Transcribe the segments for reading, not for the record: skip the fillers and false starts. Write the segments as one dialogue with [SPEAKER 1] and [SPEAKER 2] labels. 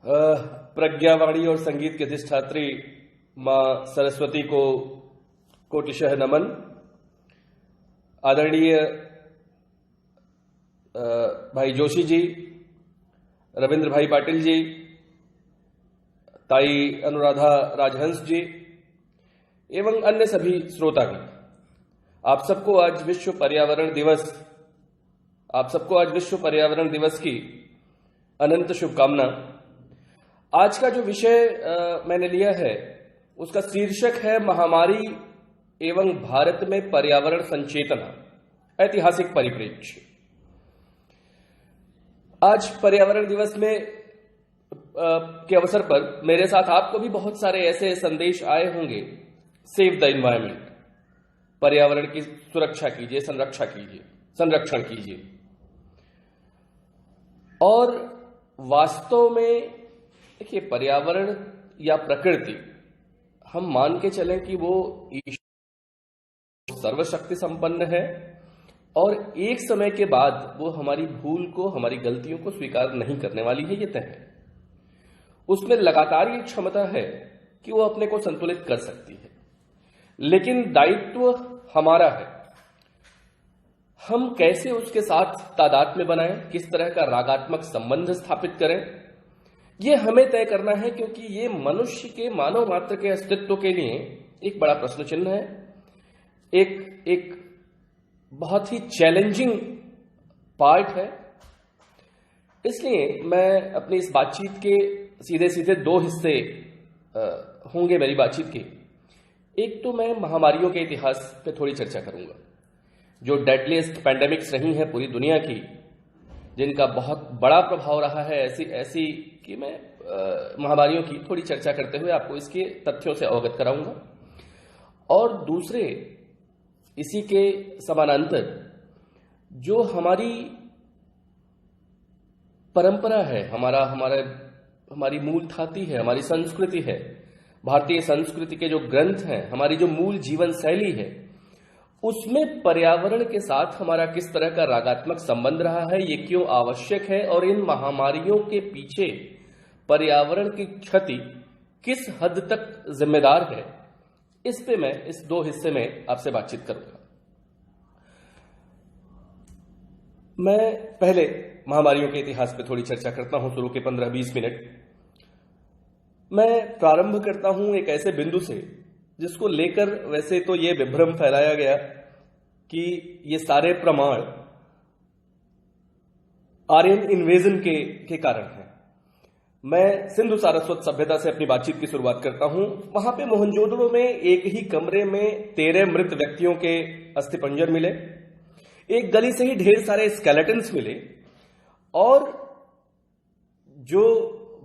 [SPEAKER 1] प्रज्ञावाणी और संगीत की अधिष्ठात्री मां सरस्वती को कोटिशः नमन। आदरणीय भाई जोशी जी, रविंद्र भाई पाटिल जी, ताई अनुराधा राजहंस जी एवं अन्य सभी श्रोतागण, आप सबको आज विश्व पर्यावरण दिवस की अनंत शुभकामना। आज का जो विषय मैंने लिया है उसका शीर्षक है महामारी एवं भारत में पर्यावरण संचेतना, ऐतिहासिक परिप्रेक्ष्य। आज पर्यावरण दिवस में के अवसर पर मेरे साथ आपको भी बहुत सारे ऐसे संदेश आए होंगे। सेव द एनवायरमेंट, पर्यावरण की सुरक्षा कीजिए, संरक्षण कीजिए। और वास्तव में देखिए, पर्यावरण या प्रकृति, हम मान के चलें कि वो सर्वशक्ति संपन्न है और एक समय के बाद वो हमारी भूल को, हमारी गलतियों को स्वीकार नहीं करने वाली है, ये तय है। उसमें लगातार ये क्षमता है कि वो अपने को संतुलित कर सकती है, लेकिन दायित्व हमारा है। हम कैसे उसके साथ तादात्म्य बनाएं, किस तरह का रागात्मक संबंध स्थापित करें, ये हमें तय करना है, क्योंकि ये मनुष्य के, मानव मात्र के अस्तित्व के लिए एक बड़ा प्रश्न चिन्ह है, एक बहुत ही चैलेंजिंग पार्ट है। इसलिए मैं अपनी इस बातचीत के सीधे सीधे दो हिस्से होंगे मेरी बातचीत के। एक तो मैं महामारियों के इतिहास पे थोड़ी चर्चा करूंगा, जो डेडलीस्ट पैंडेमिक्स रही हैं पूरी दुनिया की, जिनका बहुत बड़ा प्रभाव रहा है, ऐसी कि मैं महामारियों की थोड़ी चर्चा करते हुए आपको इसके तथ्यों से अवगत कराऊंगा। और दूसरे, इसी के समानांतर जो हमारी परंपरा है, हमारी मूल थाती है, हमारी संस्कृति है, भारतीय संस्कृति के जो ग्रंथ हैं, हमारी जो मूल जीवन शैली है, उसमें पर्यावरण के साथ हमारा किस तरह का रागात्मक संबंध रहा है, ये क्यों आवश्यक है, और इन महामारियों के पीछे पर्यावरण की क्षति किस हद तक जिम्मेदार है, इस पे मैं इस दो हिस्से में आपसे बातचीत करूंगा। मैं पहले महामारियों के इतिहास पे थोड़ी चर्चा करता हूं। शुरू के 15-20 मिनट मैं प्रारंभ करता हूं एक ऐसे बिंदु से जिसको लेकर वैसे तो ये विभ्रम फैलाया गया कि ये सारे प्रमाण आर्यन इन्वेजन के कारण हैं। मैं सिंधु सारस्वत सभ्यता से अपनी बातचीत की शुरुआत करता हूं। वहां पे मोहनजोदड़ो में एक ही कमरे में 13 मृत व्यक्तियों के अस्थिपंजर मिले, एक गली से ही ढेर सारे स्केलेटन्स मिले, और जो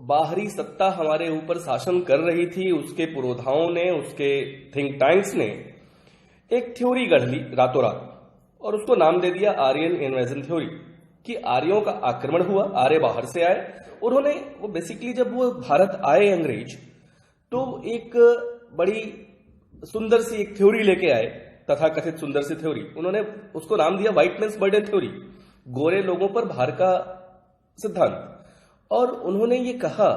[SPEAKER 1] बाहरी सत्ता हमारे ऊपर शासन कर रही थी, उसके पुरोधाओं ने, उसके थिंक टैंक्स ने एक थ्योरी गढ़ ली रातों रात, और उसको नाम दे दिया आर्यन इन्वेजन थ्योरी, कि आर्यों का आक्रमण हुआ, आर्य बाहर से आए। उन्होंने वो बेसिकली जब वो भारत आए अंग्रेज, तो एक बड़ी सुंदर सी एक थ्योरी लेके आए, तथाकथित सुंदर सी थ्योरी। उन्होंने उसको नाम दिया व्हाइट मैन्स बर्डन थ्योरी, गोरे लोगों पर भार का सिद्धांत। और उन्होंने ये कहा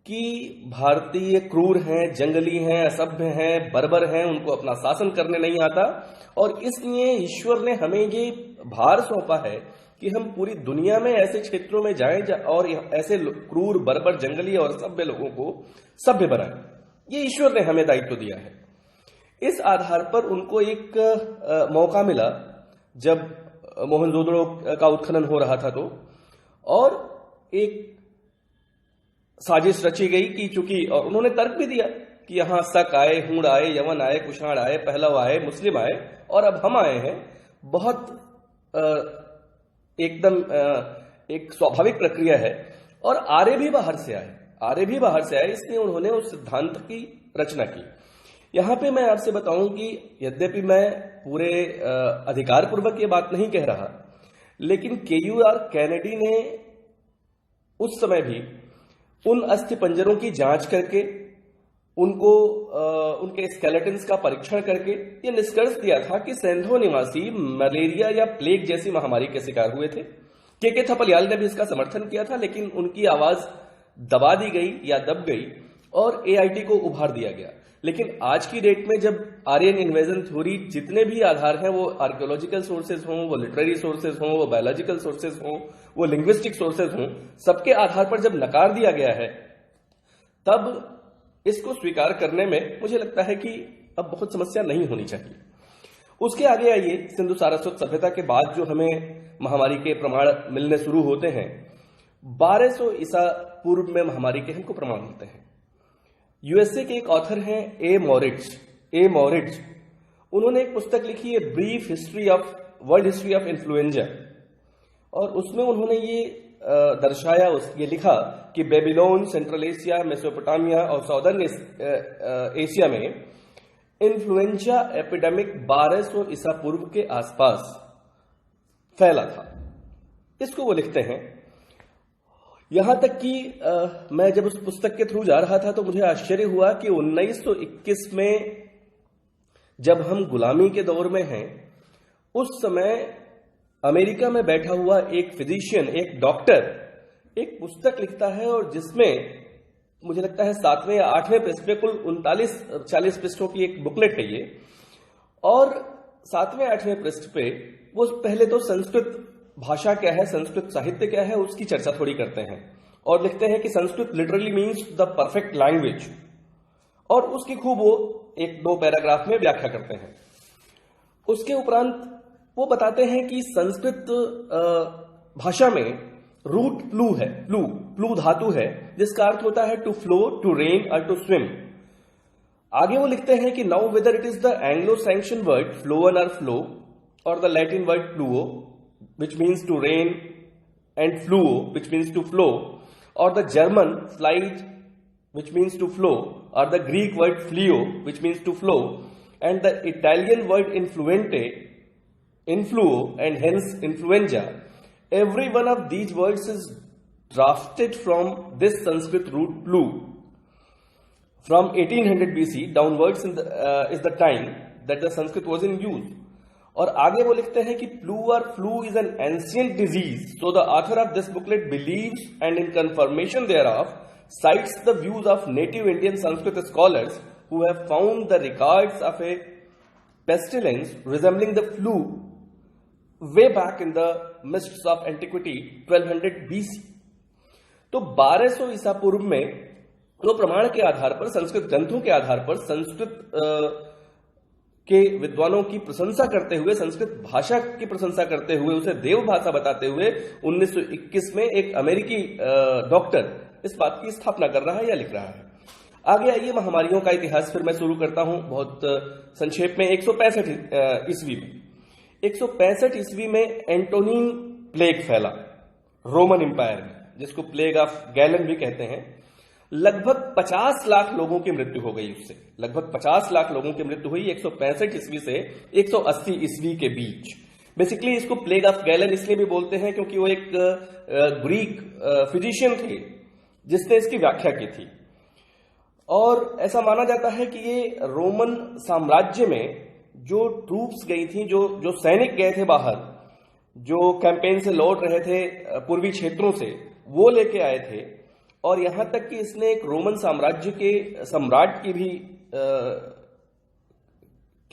[SPEAKER 1] कि भारतीय क्रूर हैं, जंगली हैं, असभ्य हैं, बर्बर हैं, उनको अपना शासन करने नहीं आता, और इसलिए ईश्वर ने हमें ये भार सौंपा है कि हम पूरी दुनिया में ऐसे क्षेत्रों में जाएं और ऐसे क्रूर, बर्बर, जंगली और असभ्य लोगों को सभ्य बनाएं। ये ईश्वर ने हमें दायित्व दिया है। इस आधार पर उनको एक मौका मिला जब मोहनजोदड़ो का उत्खनन हो रहा था, तो और एक साजिश रची गई कि चूंकि, और उन्होंने तर्क भी दिया कि यहां शक आए, हूण आए, यवन आए, कुषाण आए, पहलव आए, मुस्लिम आए, और अब हम आए हैं। बहुत एकदम एक स्वाभाविक प्रक्रिया है। और आर्य भी बाहर से आए, इसलिए उन्होंने उस सिद्धांत की रचना की। यहां पे मैं आपसे बताऊं कि यद्यपि मैं पूरे अधिकार पूर्वक ये बात नहीं कह रहा, लेकिन KUR कैनेडी ने उस समय भी उन अस्थि पंजरों की जांच करके, उनको उनके स्केलेटन्स का परीक्षण करके ये निष्कर्ष दिया था कि सैंधो निवासी मलेरिया या प्लेग जैसी महामारी के शिकार हुए थे। के थपलियाल ने भी इसका समर्थन किया था, लेकिन उनकी आवाज दबा दी गई या दब गई और एआईटी को उभार दिया गया। लेकिन आज की डेट में जब आर्यन इन्वेजन थ्योरी जितने भी आधार हैं, वो आर्कियोलॉजिकल सोर्सेज हों, वो लिटरेरी सोर्सेज हों, वो बायोलॉजिकल सोर्सेज हों, वो लिंग्विस्टिक सोर्सेज हों, सबके आधार पर जब नकार दिया गया है, तब इसको स्वीकार करने में मुझे लगता है कि अब बहुत समस्या नहीं होनी चाहिए। उसके आगे आइए, सिंधु सारस्वत सभ्यता के बाद जो हमें महामारी के प्रमाण मिलने शुरू होते हैं, 1200 ईसा पूर्व में महामारी के हमको प्रमाण मिलते हैं। यूएसए के एक ऑथर हैं ए मॉरिट्ज, उन्होंने एक पुस्तक लिखी है brief history of world history of influenza, और उसमें उन्होंने ये दर्शाया, ये लिखा कि बेबीलोन, सेंट्रल एशिया, मेसोपोटामिया और साउदर्न एशिया में इन्फ्लुएंजा एपिडेमिक 1200 ईसा पूर्व के आसपास फैला था। इसको वो लिखते हैं। यहां तक कि मैं जब उस पुस्तक के थ्रू जा रहा था तो मुझे आश्चर्य हुआ कि 1921 में जब हम गुलामी के दौर में हैं, उस समय अमेरिका में बैठा हुआ एक फिजिशियन, एक डॉक्टर, एक पुस्तक लिखता है और जिसमें मुझे लगता है 7वें या 8वें पृष्ठ पे कुल 39-40 पृष्ठों की एक बुकलेट है ये, और 7वें 8वें पृष्ठ पे वो पहले तो संस्कृत भाषा क्या है, संस्कृत साहित्य क्या है, उसकी चर्चा थोड़ी करते हैं और लिखते हैं कि Sanskrit literally means the perfect language, और उसकी खूब वो 1-2 पैराग्राफ में व्याख्या करते हैं। उसके उपरांत वो बताते हैं कि संस्कृत भाषा में रूट प्लू है, प्लू धातु है, जिसका अर्थ होता है टू फ्लो, टू रेन और टू स्विम। आगे वो लिखते हैं कि now whether it is the Anglo Saxon word flowan और फ्लो, और the Latin word pluo which means to rain, and fluo which means to flow, or the German flight which means to flow, or the Greek word flio which means to flow, and the Italian word influente, influo, and hence influenza. Every one of these words is drafted from this Sanskrit root plu. From 1800 BC downwards is the time that the Sanskrit was in use. और आगे वो लिखते हैं कि flu और flu is an ancient disease, so the author of this booklet believes and in confirmation thereof cites the views of native Indian Sanskrit scholars who have found the records of a pestilence resembling the flu way back in the mists of antiquity 1200 BC. तो 1200 ईसा पूर्व में तो प्रमाण के आधार पर, संस्कृत ग्रंथों के आधार पर, संस्कृत के विद्वानों की प्रशंसा करते हुए, संस्कृत भाषा की प्रशंसा करते हुए, उसे देव भाषा बताते हुए 1921 में एक अमेरिकी डॉक्टर इस बात की स्थापना कर रहा है या लिख रहा है। आगे आइए, महामारियों का इतिहास फिर मैं शुरू करता हूं बहुत संक्षेप में। 165 ईस्वी में 165 ईस्वी में एंटोनिन प्लेग फैला रोमन एम्पायर में, जिसको प्लेग ऑफ गैलन भी कहते हैं। लगभग 50 लाख लोगों की मृत्यु हो गई उससे, लगभग 50 लाख लोगों की मृत्यु हुई 165 ईस्वी से 180 ईस्वी के बीच। बेसिकली इसको प्लेग ऑफ गैलन इसलिए भी बोलते हैं क्योंकि वो एक ग्रीक फिजिशियन थे जिसने इसकी व्याख्या की थी, और ऐसा माना जाता है कि ये रोमन साम्राज्य में जो ट्रूप्स गई थी, जो सैनिक गए थे बाहर, जो कैंपेन से लौट रहे थे पूर्वी क्षेत्रों से, वो लेके आए थे, और यहां तक कि इसने एक रोमन साम्राज्य के सम्राट की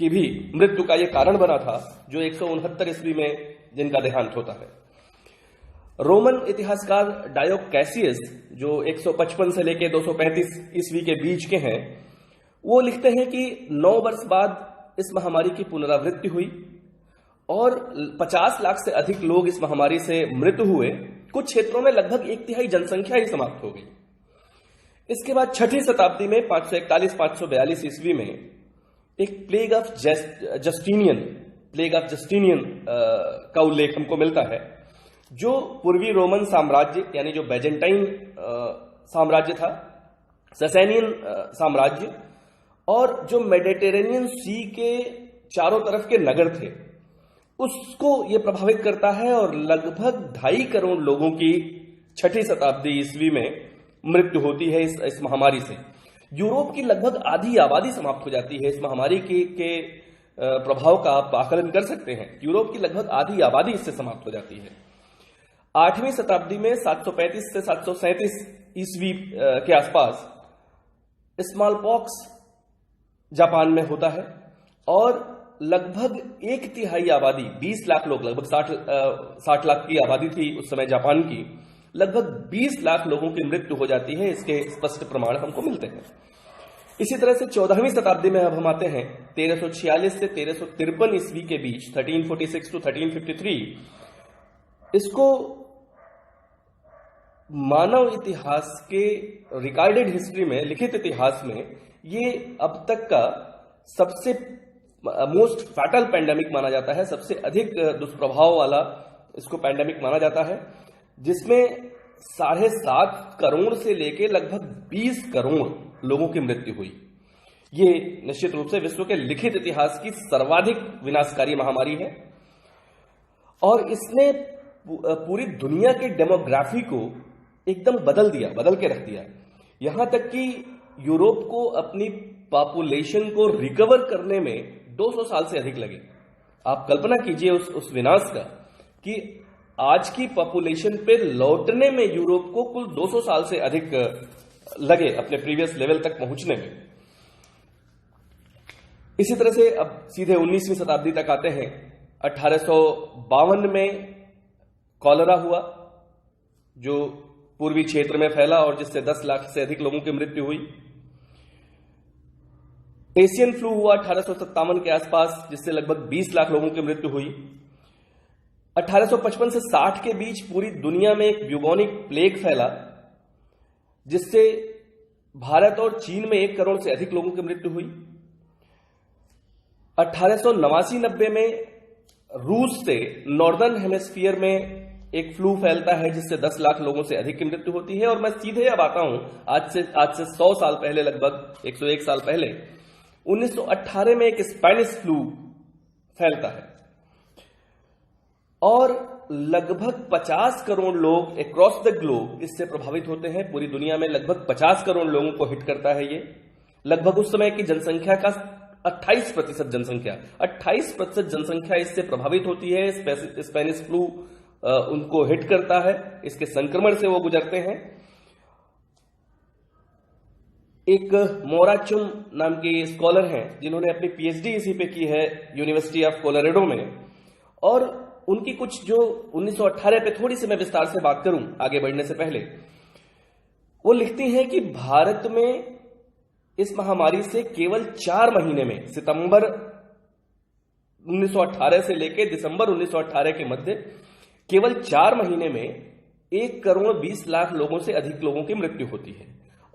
[SPEAKER 1] भी मृत्यु का यह कारण बना था, जो 169 ईस्वी में जिनका देहांत होता है। रोमन इतिहासकार डायोक कैसियस, जो 155 से लेकर 235 ईस्वी के बीच के हैं, वो लिखते हैं कि 9 वर्ष बाद इस महामारी की पुनरावृत्ति हुई और 50 लाख से अधिक लोग इस महामारी से मृत्यु हुए। कुछ क्षेत्रों में लगभग 1/3 जनसंख्या ही समाप्त हो गई। इसके बाद 6वीं शताब्दी में 541-542 ईस्वी में एक प्लेग ऑफ जस्टिनियन का उल्लेख हमको मिलता है, जो पूर्वी रोमन साम्राज्य यानी जो बैजेंटाइन साम्राज्य था, ससैनियन साम्राज्य, और जो मेडिटेरेनियन सी के चारों तरफ के नगर थे, उसको यह प्रभावित करता है और लगभग 2.5 करोड़ लोगों की 6वीं शताब्दी ईस्वी में मृत्यु होती है इस महामारी से। यूरोप की लगभग आधी आबादी समाप्त हो जाती है इस महामारी के प्रभाव का आप आकलन कर सकते हैं। यूरोप की लगभग आधी आबादी इससे समाप्त हो जाती है। 8वीं शताब्दी में 735 से 737 ईस्वी के आसपास स्मॉल पॉक्स जापान में होता है और लगभग 1/3 आबादी 20 लाख लोग, लगभग 60 लाख की आबादी थी उस समय जापान की, लगभग 20 लाख लोगों की मृत्यु हो जाती है। इसके स्पष्ट प्रमाण हमको मिलते हैं। इसी तरह से 14वीं शताब्दी में अब हम आते हैं 1346 से 1353 ईस्वी के बीच, 1346 टू 1353। इसको मानव इतिहास के रिकॉर्डेड हिस्ट्री में, लिखित इतिहास में, ये अब तक का सबसे मोस्ट फैटल पैंडेमिक माना जाता है, सबसे अधिक दुष्प्रभाव वाला इसको पैंडेमिक माना जाता है, जिसमें 7.5 करोड़ से लेकर लगभग 20 करोड़ लोगों की मृत्यु हुई। ये निश्चित रूप से विश्व के लिखित इतिहास की सर्वाधिक विनाशकारी महामारी है और इसने पूरी दुनिया के डेमोग्राफी को एकदम बदल के रख दिया। यहां तक कि यूरोप को अपनी पॉपुलेशन को रिकवर करने में 200 साल से अधिक लगे। आप कल्पना कीजिए उस विनाश का कि आज की पॉपुलेशन पे लौटने में यूरोप को कुल 200 साल से अधिक लगे अपने प्रीवियस लेवल तक पहुंचने में। इसी तरह से अब सीधे 19वीं शताब्दी तक आते हैं। 1852 में कॉलेरा हुआ, जो पूर्वी क्षेत्र में फैला और जिससे 10 लाख से अधिक लोगों की मृत्यु हुई। एशियन फ्लू हुआ 1857 के आसपास, जिससे लगभग 20 लाख लोगों की मृत्यु हुई। 1855 से 60 के बीच पूरी दुनिया में एक ब्यूबोनिक प्लेग फैला, जिससे भारत और चीन में 1 करोड़ से अधिक लोगों की मृत्यु हुई। 1889-90 में रूस से नॉर्दर्न हेमिस्फीयर में एक फ्लू फैलता है, जिससे 10 लाख लोगों से अधिक की मृत्यु होती है। और मैं सीधे अब आता हूं आज से 100 साल पहले, लगभग 101 साल पहले 1918 में एक स्पेनिश फ्लू फैलता है और लगभग 50 करोड़ लोग अक्रॉस द ग्लोब इससे प्रभावित होते हैं। पूरी दुनिया में लगभग 50 करोड़ लोगों को हिट करता है ये। लगभग उस समय की जनसंख्या का 28% जनसंख्या इससे प्रभावित होती है। स्पेनिश फ्लू उनको हिट करता है, इसके संक्रमण से वो गुजरते हैं। एक मोराचुम नाम के स्कॉलर हैं जिन्होंने अपनी पीएचडी इसी पे की है यूनिवर्सिटी ऑफ कोलोराडो में, और उनकी कुछ जो 1918 पे थोड़ी सी मैं विस्तार से बात करूं आगे बढ़ने से पहले, वो लिखती हैं कि भारत में इस महामारी से केवल 4 महीने में, सितंबर 1918 से लेकर दिसंबर 1918 के मध्य केवल 4 महीने में 1 करोड़ 20 लाख लोगों से अधिक लोगों की मृत्यु होती है।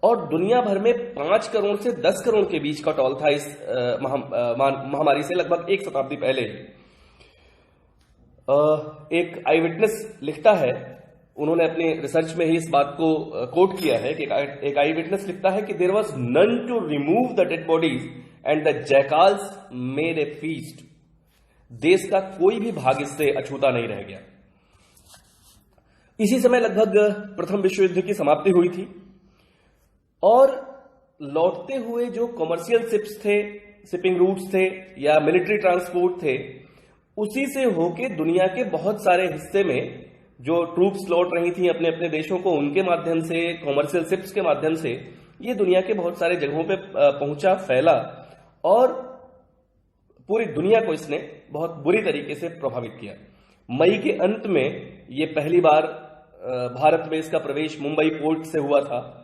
[SPEAKER 1] और दुनिया भर में 5 करोड़ से 10 करोड़ के बीच का टॉल था इस महामारी से लगभग 1 शताब्दी पहले। एक आई विटनेस लिखता है, उन्होंने अपने रिसर्च में ही इस बात को कोट किया है कि एक आई विटनेस लिखता है कि there was none to remove the dead bodies and the jackals made a feast. देश का कोई भी भाग इससे अछूता नहीं रह गया। इसी समय लगभग प्रथम विश्व युद्ध की समाप्ति हुई थी और लौटते हुए जो कॉमर्शियल शिप्स थे, शिपिंग रूट्स थे या मिलिट्री ट्रांसपोर्ट थे, उसी से होके दुनिया के बहुत सारे हिस्से में जो ट्रूप्स लौट रही थी अपने अपने देशों को, उनके माध्यम से, कॉमर्शियल शिप्स के माध्यम से ये दुनिया के बहुत सारे जगहों पे पहुंचा, फैला और पूरी दुनिया को इसने बहुत बुरी तरीके से प्रभावित किया। मई के अंत में ये पहली बार भारत में इसका प्रवेश मुंबई पोर्ट से हुआ था।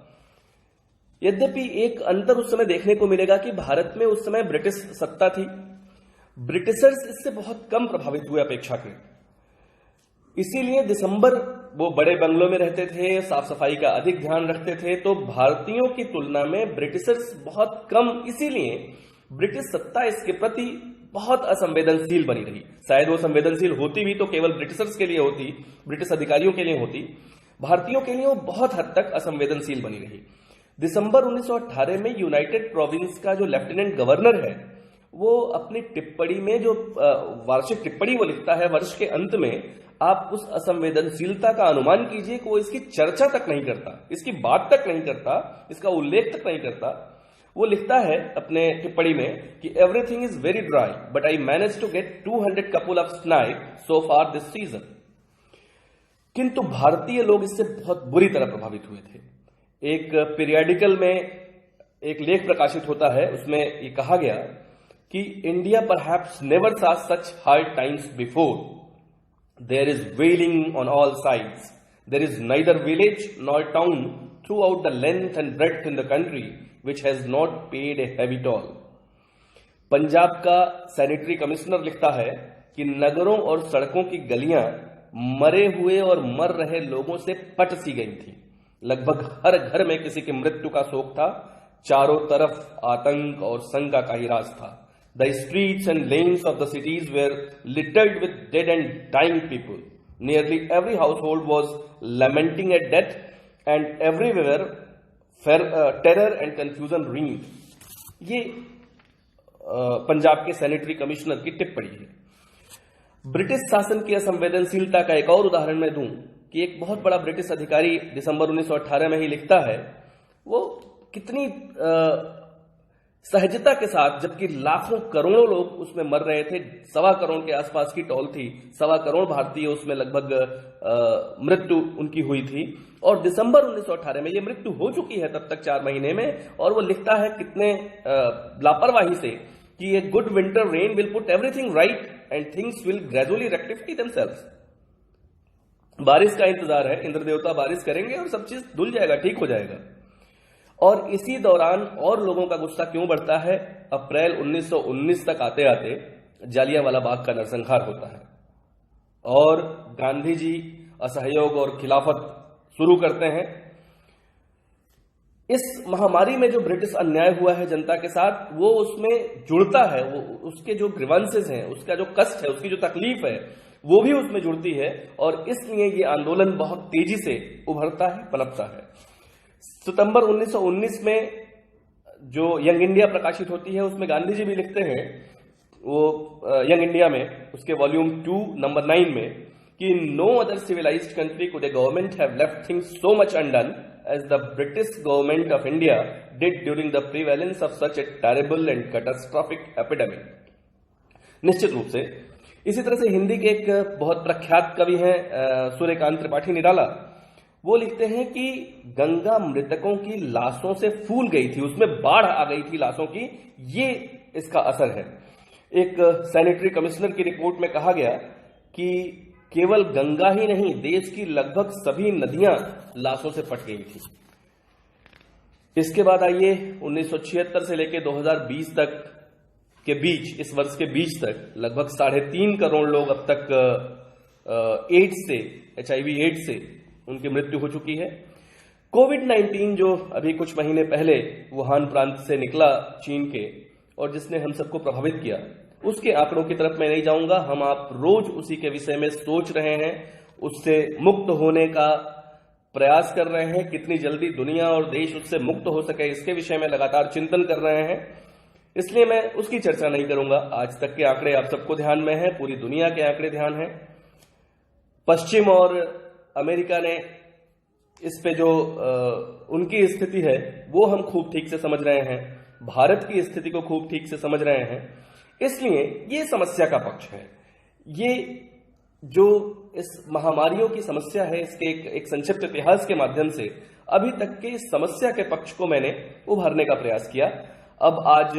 [SPEAKER 1] यद्यपि एक अंतर उस समय देखने को मिलेगा कि भारत में उस समय ब्रिटिश सत्ता थी, ब्रिटिशर्स इससे बहुत कम प्रभावित हुए अपेक्षाकृत। इसीलिए दिसंबर वो बड़े बंगलों में रहते थे, साफ सफाई का अधिक ध्यान रखते थे, तो भारतीयों की तुलना में ब्रिटिशर्स बहुत कम, इसीलिए ब्रिटिश सत्ता इसके प्रति बहुत असंवेदनशील बनी रही। शायद वो संवेदनशील होती भी तो केवल ब्रिटिशर्स के लिए होती, ब्रिटिश अधिकारियों के लिए होती, भारतीयों के लिए वो बहुत हद तक असंवेदनशील बनी रही। दिसंबर 1918 में यूनाइटेड प्रोविंस का जो लेफ्टिनेंट गवर्नर है, वो अपनी टिप्पणी में जो वार्षिक टिप्पणी वो लिखता है वर्ष के अंत में, आप उस असंवेदनशीलता का अनुमान कीजिए कि वो इसकी चर्चा तक नहीं करता, इसकी बात तक नहीं करता, इसका उल्लेख तक नहीं करता। वो लिखता है अपने टिप्पणी में कि everything is very dry but I manage to get 200 couple of snipe so far this season. किंतु भारतीय लोग इससे बहुत बुरी तरह प्रभावित हुए थे। एक पीरियडिकल में एक लेख प्रकाशित होता है, उसमें ये कहा गया कि India perhaps never saw such hard times before. There is wailing on all sides. There is neither village nor town throughout the length and breadth in the country which has not paid a heavy toll. Punjab का sanitary commissioner लिखता है कि नगरों और सड़कों की गलियां मरे हुए और मर रहे लोगों से पट सी गई थी। लगभग हर घर में किसी की मृत्यु का शोक था। चारों तरफ आतंक और शंका का ही राज था। The streets and lanes of the cities were littered with dead and dying people. Nearly every household was lamenting at death, and everywhere terror and confusion reigned. ये पंजाब के सैनिटरी कमिश्नर की टिप्पणी है। ब्रिटिश शासन की असंवेदनशीलता का एक और उदाहरण मैं दूं कि एक बहुत बड़ा ब्रिटिश अधिकारी दिसंबर 1918 में ही लिखता है, वो कितनी सहजता के साथ, जबकि लाखों करोड़ों लोग उसमें मर रहे थे, 1.25 करोड़ के आसपास की टोल थी, 1.25 करोड़ भारतीय उसमें लगभग मृत्यु उनकी हुई थी, और दिसंबर 1918 में ये मृत्यु हो चुकी है तब तक 4 महीने में, और वो लिखता है कितने लापरवाही से कि a good winter rain will put everything right and things will gradually rectify themselves. बारिश का इंतजार है, इंद्र देवता बारिश करेंगे और सब चीज धुल जाएगा, ठीक हो जाएगा। और इसी दौरान और लोगों का गुस्सा क्यों बढ़ता है? अप्रैल 1919 तक आते आते जालियांवाला बाग का नरसंहार होता है और गांधी जी असहयोग और खिलाफत शुरू करते हैं। इस महामारी में जो ब्रिटिश अन्याय हुआ है जनता के साथ, वो उसमें जुड़ता है, वो उसके जो ग्रीवेंसेस हैं, उसका जो कष्ट है, उसकी जो तकलीफ है, वो भी उसमें जुड़ती है, और इसलिए ये आंदोलन बहुत तेजी से उभरता है, पनपता है। सितंबर 1919 में जो यंग इंडिया प्रकाशित होती है, उसमें गांधी जी भी लिखते हैं, वो यंग इंडिया में उसके वॉल्यूम 2 नंबर 9 में, कि no other civilised country could a government have left things so much undone as the British government of India did during the prevalence of such a terrible and catastrophic epidemic. निश्चित रूप से इसी तरह से हिंदी के एक बहुत प्रख्यात कवि हैं सूर्यकांत त्रिपाठी निराला, वो लिखते हैं कि गंगा मृतकों की लाशों से फूल गई थी, उसमें बाढ़ आ गई थी लाशों की, ये इसका असर है। एक सैनिटरी कमिश्नर की रिपोर्ट में कहा गया कि केवल गंगा ही नहीं, देश की लगभग सभी नदियां लाशों से फट गई थी। इसके बाद आइए 1976 से लेकर 2020 तक के बीच, इस वर्ष के बीच तक लगभग 3.5 करोड़ लोग अब तक एड्स से, HIV एड्स से उनकी मृत्यु हो चुकी है। कोविड-19 जो अभी कुछ महीने पहले वुहान प्रांत से निकला चीन के, और जिसने हम सबको प्रभावित किया, उसके आंकड़ों की तरफ मैं नहीं जाऊंगा। हम आप रोज उसी के विषय में सोच रहे हैं, उससे मुक्त होने का प्रयास कर रहे हैं, कितनी जल्दी दुनिया और देश उससे मुक्त हो सके, इसके विषय में लगातार चिंतन कर रहे हैं। इसलिए मैं उसकी चर्चा नहीं करूंगा। आज तक के आंकड़े आप सबको ध्यान में है, पूरी दुनिया के आंकड़े ध्यान है। पश्चिम और अमेरिका ने इस पे जो उनकी स्थिति है वो हम खूब ठीक से समझ रहे हैं, भारत की स्थिति को खूब ठीक से समझ रहे हैं। इसलिए ये समस्या का पक्ष है, ये जो इस महामारियों की समस्या है, इसके एक संक्षिप्त इतिहास के माध्यम से अभी तक के इस समस्या के पक्ष को मैंने उभारने का प्रयास किया। अब आज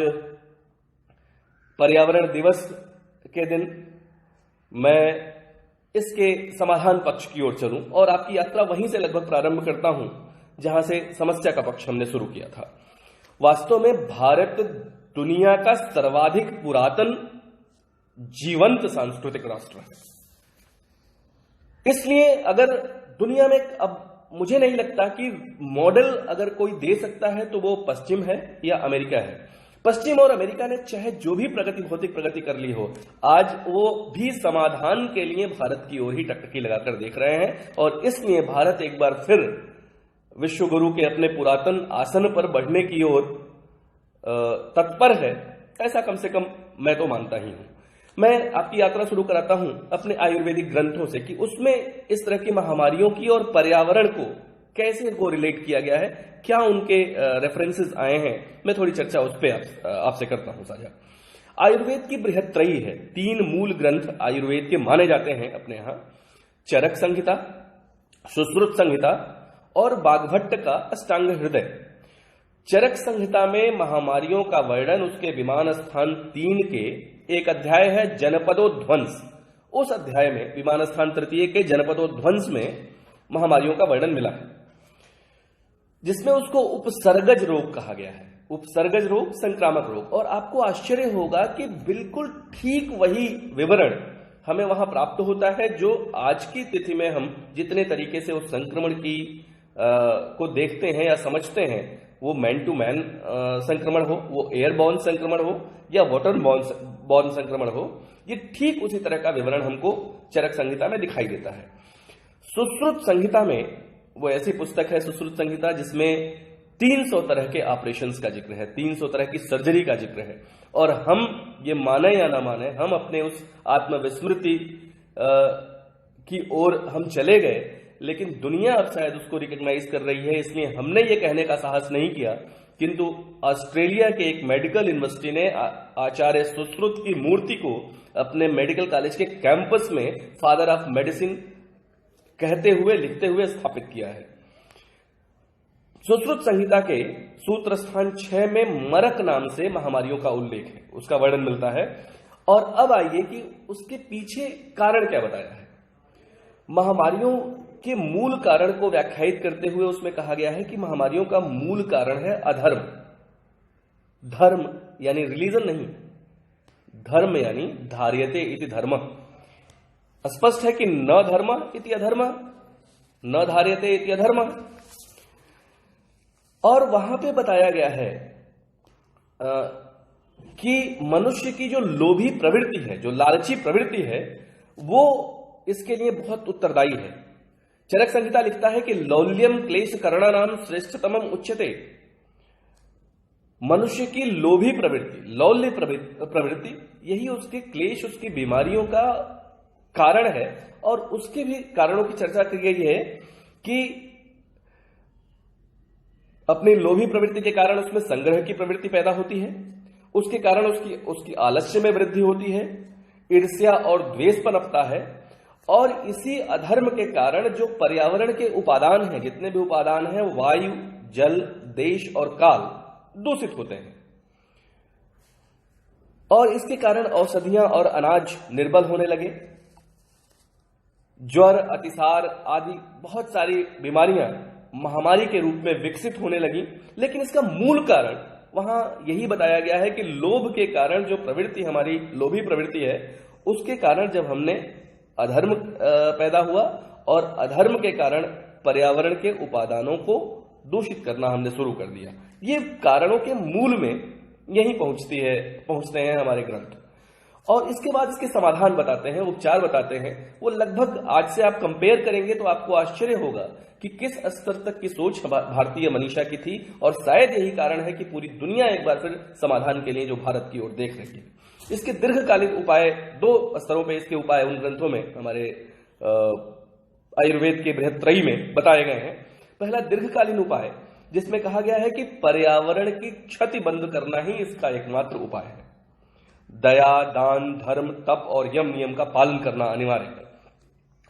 [SPEAKER 1] पर्यावरण दिवस के दिन मैं इसके समाधान पक्ष की ओर चलूं और आपकी यात्रा वहीं से लगभग प्रारंभ करता हूं जहां से समस्या का पक्ष हमने शुरू किया था। वास्तव में भारत दुनिया का सर्वाधिक पुरातन जीवंत सांस्कृतिक राष्ट्र है। इसलिए अगर दुनिया में, अब मुझे नहीं लगता कि मॉडल अगर कोई दे सकता है तो वो पश्चिम है या अमेरिका है। पश्चिम और अमेरिका ने चाहे जो भी भौतिक प्रगति कर ली हो, आज वो भी समाधान के लिए भारत की ओर ही टकटकी लगाकर देख रहे हैं, और इसलिए भारत एक बार फिर विश्व गुरु के अपने पुरातन आसन पर बढ़ने की ओर तत्पर है, ऐसा कम से कम मैं तो मानता ही हूं। मैं आपकी यात्रा शुरू कराता हूं अपने आयुर्वेदिक ग्रंथों से कि उसमें इस तरह की महामारियों की और पर्यावरण को कैसे कोरिलेट किया गया है, क्या उनके रेफरेंसेस आए हैं, मैं थोड़ी चर्चा उस पर आपसे करता हूं साझा। आयुर्वेद की बृहत्त्रयी है, 3 मूल ग्रंथ आयुर्वेद के माने जाते हैं अपने यहां, चरक संहिता, सुश्रुत संहिता और बागभट्ट का अष्टांग हृदय। चरक संहिता में महामारियों का वर्णन उसके विमान स्थान 3 के एक अध्याय है जनपदोध्वंस। उस अध्याय में विमान स्थान 3 के जनपदोध्वंस में महामारियों का वर्णन मिला है, जिसमें उसको उपसर्गज रोग कहा गया है। उपसर्गज रोग, संक्रामक रोग। और आपको आश्चर्य होगा कि बिल्कुल ठीक वही विवरण हमें वहां प्राप्त होता है जो आज की तिथि में हम जितने तरीके से उस संक्रमण की को देखते हैं या समझते हैं, वो मैन टू मैन संक्रमण हो, वो एयरबॉर्न संक्रमण हो या वाटर बॉर्न संक्रमण हो, ये ठीक उसी तरह का विवरण हमको चरक संहिता में दिखाई देता है। सुश्रुत संहिता में, वो ऐसी पुस्तक है सुश्रुत संहिता जिसमें 300 तरह के ऑपरेशंस का जिक्र है, 300 तरह की सर्जरी का जिक्र है। और हम ये माने या ना माने, हम अपने उस आत्मविस्मृति की ओर हम चले गए, लेकिन दुनिया अब शायद उसको रिकॉग्नाइज कर रही है, इसलिए हमने ये कहने का साहस नहीं किया। किंतु ऑस्ट्रेलिया के एक मेडिकल यूनिवर्सिटी ने आचार्य सुश्रुत की मूर्ति को अपने मेडिकल कॉलेज के कैंपस में फादर ऑफ मेडिसिन कहते हुए, लिखते हुए स्थापित किया है। सुश्रुत संहिता के सूत्र स्थान 6 में मरक नाम से महामारियों का उल्लेख है, उसका वर्णन मिलता है। और अब आइए कि उसके पीछे कारण क्या बताया है। महामारियों के मूल कारण को व्याख्यायित करते हुए उसमें कहा गया है कि महामारियों का मूल कारण है अधर्म। धर्म यानी रिलीजन नहीं, धर्म यानी धार्यते इति धर्म। स्पष्ट है कि न धर्म इति अधर्म, न धार्यते इति अधर्म। और वहां पे बताया गया है कि मनुष्य की जो लोभी प्रवृत्ति है, जो लालची प्रवृत्ति है, वो इसके लिए बहुत उत्तरदायी है। चरक संहिता लिखता है कि लौल्यम क्लेश करणानाम श्रेष्ठतमम उच्यते। मनुष्य की लोभी प्रवृत्ति, लौल्य प्रवृत्ति, यही उसके क्लेश, उसकी बीमारियों का कारण है। और उसके भी कारणों की चर्चा की गई है कि अपनी लोभी प्रवृत्ति के कारण उसमें संग्रह की प्रवृत्ति पैदा होती है, उसके कारण उसकी आलस्य में वृद्धि होती है, ईर्ष्या और द्वेष पनपता है। और इसी अधर्म के कारण जो पर्यावरण के उपादान हैं, जितने भी उपादान हैं, वायु, जल, देश और काल दूषित होते हैं। और इसके कारण औषधियां और अनाज निर्बल होने लगे, ज्वर, अतिसार आदि बहुत सारी बीमारियां महामारी के रूप में विकसित होने लगी। लेकिन इसका मूल कारण वहां यही बताया गया है कि लोभ के कारण, जो प्रवृत्ति हमारी लोभी प्रवृत्ति है, उसके कारण जब हमने अधर्म पैदा हुआ और अधर्म के कारण पर्यावरण के उपादानों को दूषित करना हमने शुरू कर दिया। ये कारणों के मूल में यही पहुंचते हैं हमारे ग्रंथ। और इसके बाद इसके समाधान बताते हैं, उपचार बताते हैं। वो लगभग आज से आप कंपेयर करेंगे तो आपको आश्चर्य होगा कि किस स्तर तक की सोच भारतीय मनीषा की थी। और शायद यही कारण है कि पूरी दुनिया एक बार फिर समाधान के लिए जो भारत की ओर देख रही है। इसके दीर्घकालिक उपाय, 2 स्तरों पे इसके उपाय उन ग्रंथों में, हमारे आयुर्वेद के बृहत्त्रयी में बताए गए हैं। पहला दीर्घकालीन उपाय, जिसमें कहा गया है कि पर्यावरण की क्षति बंद करना ही इसका एकमात्र उपाय है। दया, दान, धर्म, तप और यम नियम का पालन करना अनिवार्य है।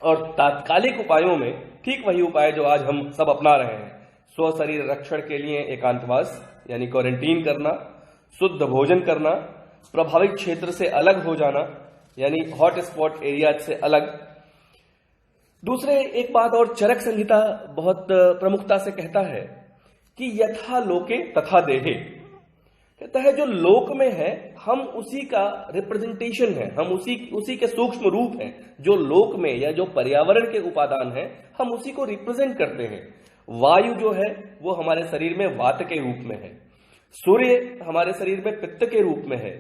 [SPEAKER 1] और तात्कालिक उपायों में ठीक वही उपाय जो आज हम सब अपना रहे हैं। स्व शरीर रक्षण के लिए एकांतवास यानी क्वारंटीन करना, शुद्ध भोजन करना, प्रभावित क्षेत्र से अलग हो जाना यानी हॉट स्पॉट एरिया से अलग। दूसरे एक बात और चरक संहिता बहुत प्रमुखता से कहता है कि यथा लोके तथा देहे। कहता है जो लोक में है हम उसी का रिप्रेजेंटेशन है, हम उसी के सूक्ष्म रूप हैं। जो लोक में या जो पर्यावरण के उपादान है हम उसी को रिप्रेजेंट करते हैं। वायु जो है वो हमारे शरीर में वात के रूप में है, सूर्य हमारे शरीर में पित्त के रूप में है,